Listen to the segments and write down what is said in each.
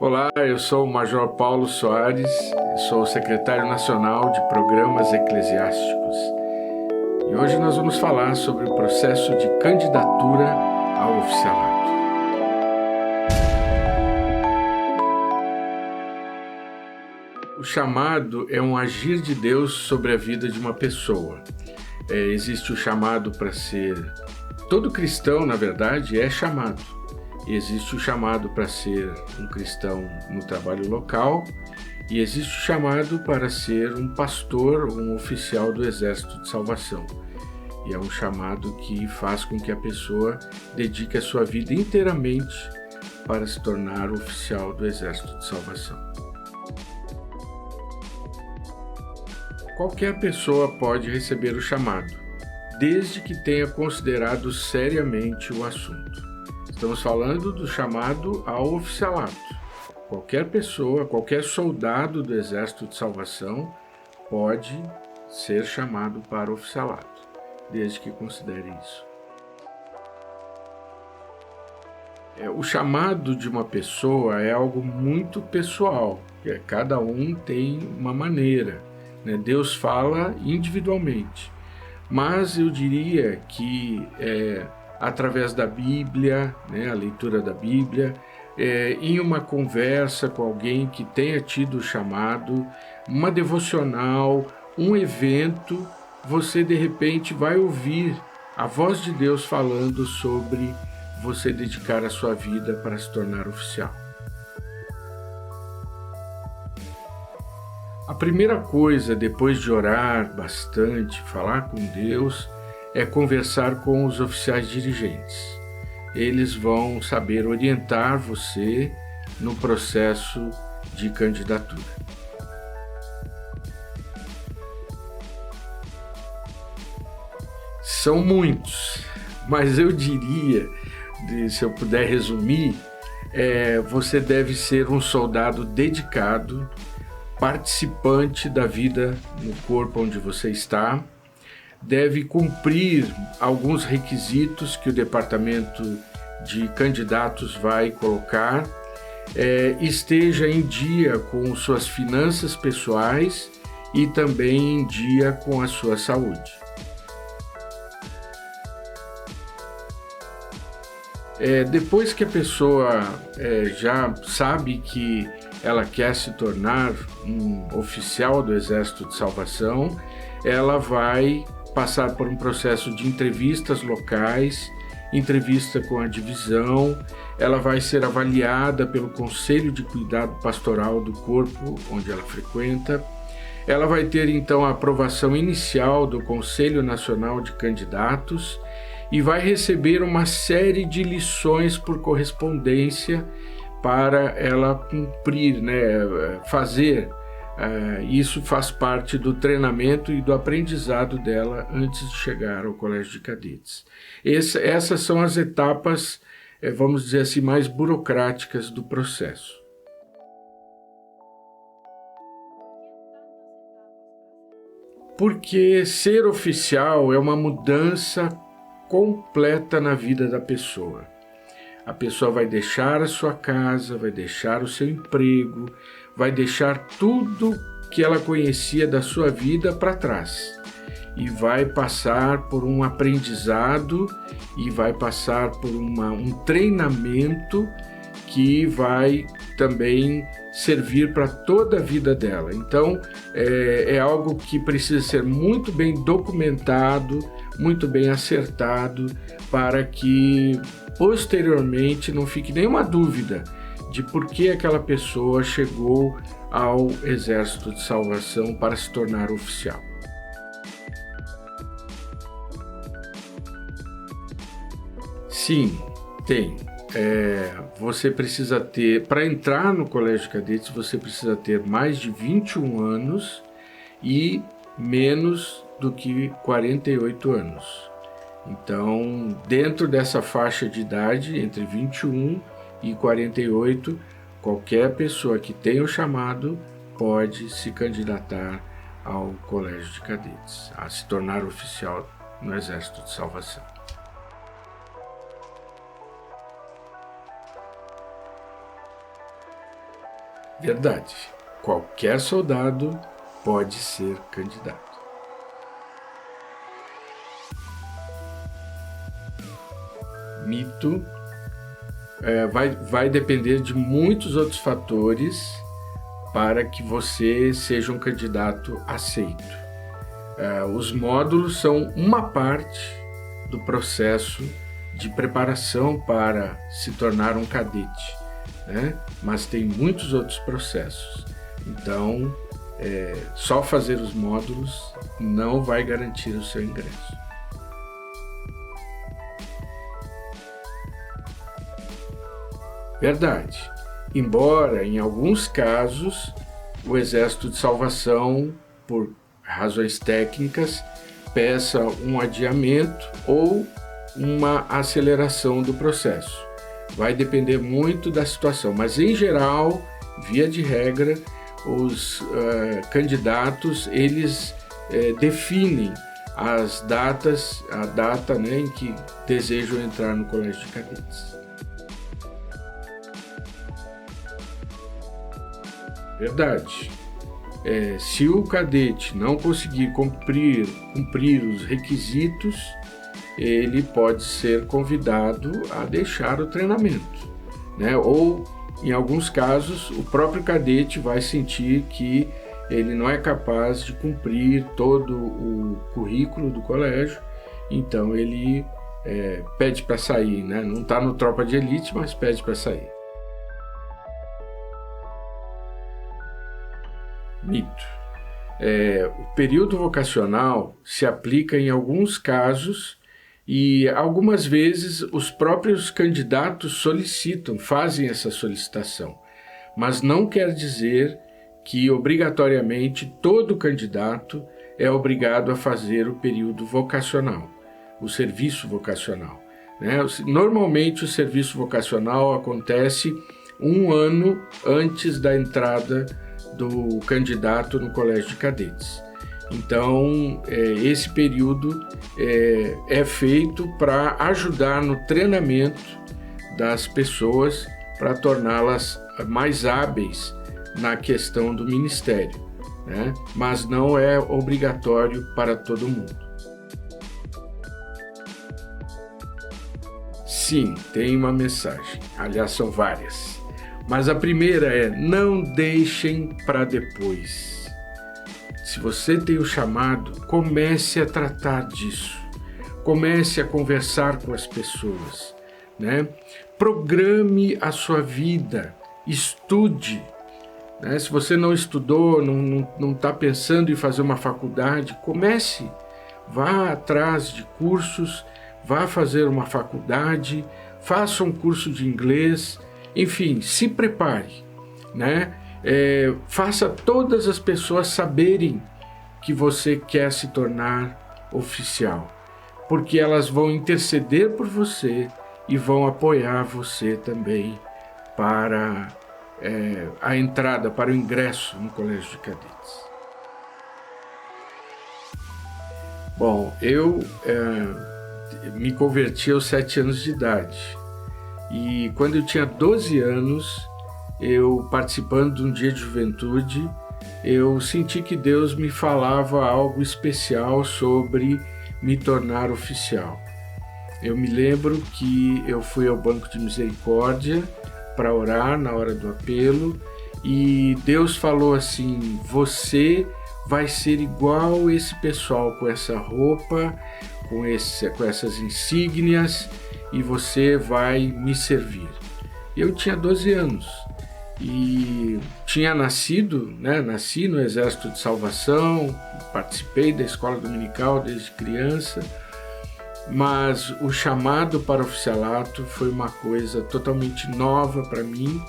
Olá, eu sou o Major Paulo Soares, sou o secretário nacional de Programas Eclesiásticos. E hoje nós vamos falar sobre o processo de candidatura ao oficialato. O chamado é um agir de Deus sobre a vida de uma pessoa. Existe o chamado para ser... Todo cristão, na verdade, é chamado. Existe o chamado para ser um cristão no trabalho local e existe o chamado para ser um pastor ou um oficial do Exército de Salvação. E é um chamado que faz com que a pessoa dedique a sua vida inteiramente para se tornar oficial do Exército de Salvação. Qualquer pessoa pode receber o chamado, desde que tenha considerado seriamente o assunto. Estamos falando do chamado ao oficialato. Qualquer pessoa, qualquer soldado do Exército de Salvação pode ser chamado para o oficialato, desde que considere isso. O chamado de uma pessoa é algo muito pessoal, cada um tem uma maneira, né? Deus fala individualmente, mas eu diria que através da Bíblia, né, a leitura da Bíblia, em uma conversa com alguém que tenha tido o chamado, uma devocional, um evento, você de repente vai ouvir a voz de Deus falando sobre você dedicar a sua vida para se tornar oficial. A primeira coisa, depois de orar bastante, falar com Deus, é conversar com os oficiais dirigentes. Eles vão saber orientar você no processo de candidatura. São muitos, mas eu diria, se eu puder resumir, você deve ser um soldado dedicado, participante da vida no corpo onde você está, deve cumprir alguns requisitos que o departamento de candidatos vai colocar, esteja em dia com suas finanças pessoais e também em dia com a sua saúde. Depois que a pessoa já sabe que ela quer se tornar um oficial do Exército de Salvação, ela vai passar por um processo de entrevistas locais, entrevista com a divisão, ela vai ser avaliada pelo Conselho de Cuidado Pastoral do corpo onde ela frequenta, ela vai ter então a aprovação inicial do Conselho Nacional de Candidatos e vai receber uma série de lições por correspondência para ela cumprir, fazer. Isso faz parte do treinamento e do aprendizado dela antes de chegar ao colégio de cadetes. Essas são as etapas, vamos dizer assim, mais burocráticas do processo. Porque ser oficial é uma mudança completa na vida da pessoa. A pessoa vai deixar a sua casa, vai deixar o seu emprego, vai deixar tudo que ela conhecia da sua vida para trás e vai passar por um aprendizado e vai passar por um treinamento que vai também servir para toda a vida dela. Então, é algo que precisa ser muito bem documentado, muito bem acertado, para que posteriormente não fique nenhuma dúvida de por que aquela pessoa chegou ao Exército de Salvação para se tornar oficial. Sim, tem. Você precisa ter, para entrar no colégio de cadetes, você precisa ter mais de 21 anos e menos do que 48 anos. Então, dentro dessa faixa de idade, entre 21 e 48, qualquer pessoa que tenha o chamado pode se candidatar ao colégio de cadetes, a se tornar oficial no Exército de Salvação. Verdade. Qualquer soldado pode ser candidato. Mito. Vai depender de muitos outros fatores para que você seja um candidato aceito. Os módulos são uma parte do processo de preparação para se tornar um cadete, né? Mas tem muitos outros processos. Então, só fazer os módulos não vai garantir o seu ingresso. Verdade. Embora, em alguns casos, o Exército de Salvação, por razões técnicas, peça um adiamento ou uma aceleração do processo. Vai depender muito da situação, mas em geral, via de regra, os candidatos, eles definem as datas, a data, né, em que desejam entrar no Colégio de Cadetes. Verdade. Se o cadete não conseguir cumprir os requisitos, ele pode ser convidado a deixar o treinamento, né? Ou, em alguns casos, o próprio cadete vai sentir que ele não é capaz de cumprir todo o currículo do colégio, então ele pede para sair, né? Não está no tropa de elite, mas pede para sair. Mito. O período vocacional se aplica em alguns casos e algumas vezes os próprios candidatos fazem essa solicitação, mas não quer dizer que obrigatoriamente todo candidato é obrigado a fazer o período vocacional, o serviço vocacional, né? Normalmente o serviço vocacional acontece 1 ano antes da entrada do candidato no Colégio de Cadetes. Então, esse período é feito para ajudar no treinamento das pessoas, para torná-las mais hábeis na questão do ministério, né? Mas não é obrigatório para todo mundo. Sim, tem uma mensagem, aliás, são várias. Mas a primeira é: não deixem para depois. Se você tem o chamado, comece a tratar disso. Comece a conversar com as pessoas, né? Programe a sua vida, estude, né? Se você não estudou, não está pensando em fazer uma faculdade, comece, vá atrás de cursos, vá fazer uma faculdade, faça um curso de inglês, enfim, se prepare, né? Faça todas as pessoas saberem que você quer se tornar oficial, porque elas vão interceder por você e vão apoiar você também para a entrada, para o ingresso no Colégio de Cadetes. Bom, eu me converti aos 7 anos de idade e quando eu tinha 12 anos, eu participando de um dia de juventude, eu senti que Deus me falava algo especial sobre me tornar oficial. Eu me lembro que eu fui ao Banco de Misericórdia para orar na hora do apelo e Deus falou assim: você vai ser igual esse pessoal com essa roupa, com essas insígnias e você vai me servir. Eu tinha 12 anos. E tinha nascido, né? Nasci no Exército de Salvação, participei da escola dominical desde criança, mas o chamado para o oficialato foi uma coisa totalmente nova para mim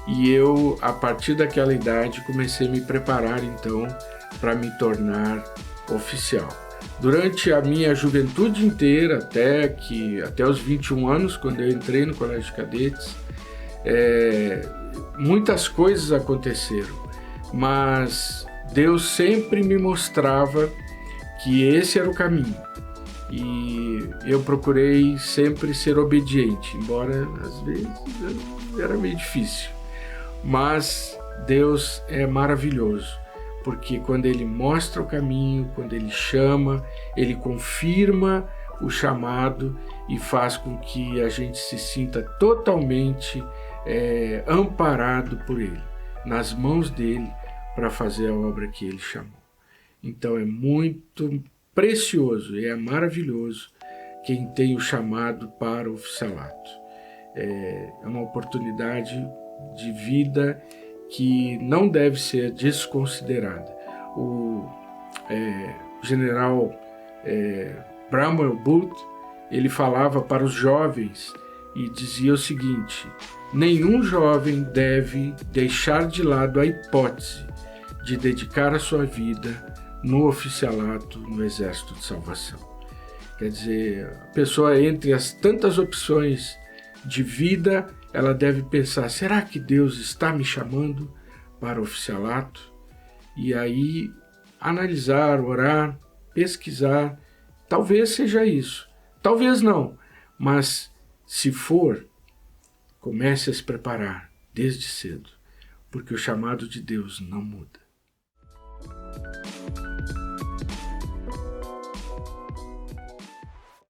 e eu, a partir daquela idade, comecei a me preparar então para me tornar oficial. Durante a minha juventude inteira, até os 21 anos, quando eu entrei no Colégio de Cadetes, muitas coisas aconteceram, mas Deus sempre me mostrava que esse era o caminho e eu procurei sempre ser obediente, embora às vezes era meio difícil, mas Deus é maravilhoso, porque quando Ele mostra o caminho, quando Ele chama, Ele confirma o chamado e faz com que a gente se sinta totalmente amparado por Ele, nas mãos dEle, para fazer a obra que Ele chamou. Então é muito precioso e é maravilhoso quem tem o chamado para o oficialato. É uma oportunidade de vida que não deve ser desconsiderada. O general Bramwell Booth, ele falava para os jovens e dizia o seguinte: nenhum jovem deve deixar de lado a hipótese de dedicar a sua vida no oficialato no Exército de Salvação. Quer dizer, a pessoa, entre as tantas opções de vida, ela deve pensar: será que Deus está me chamando para o oficialato? E aí analisar, orar, pesquisar. Talvez seja isso, talvez não, mas se for, comece a se preparar desde cedo, porque o chamado de Deus não muda.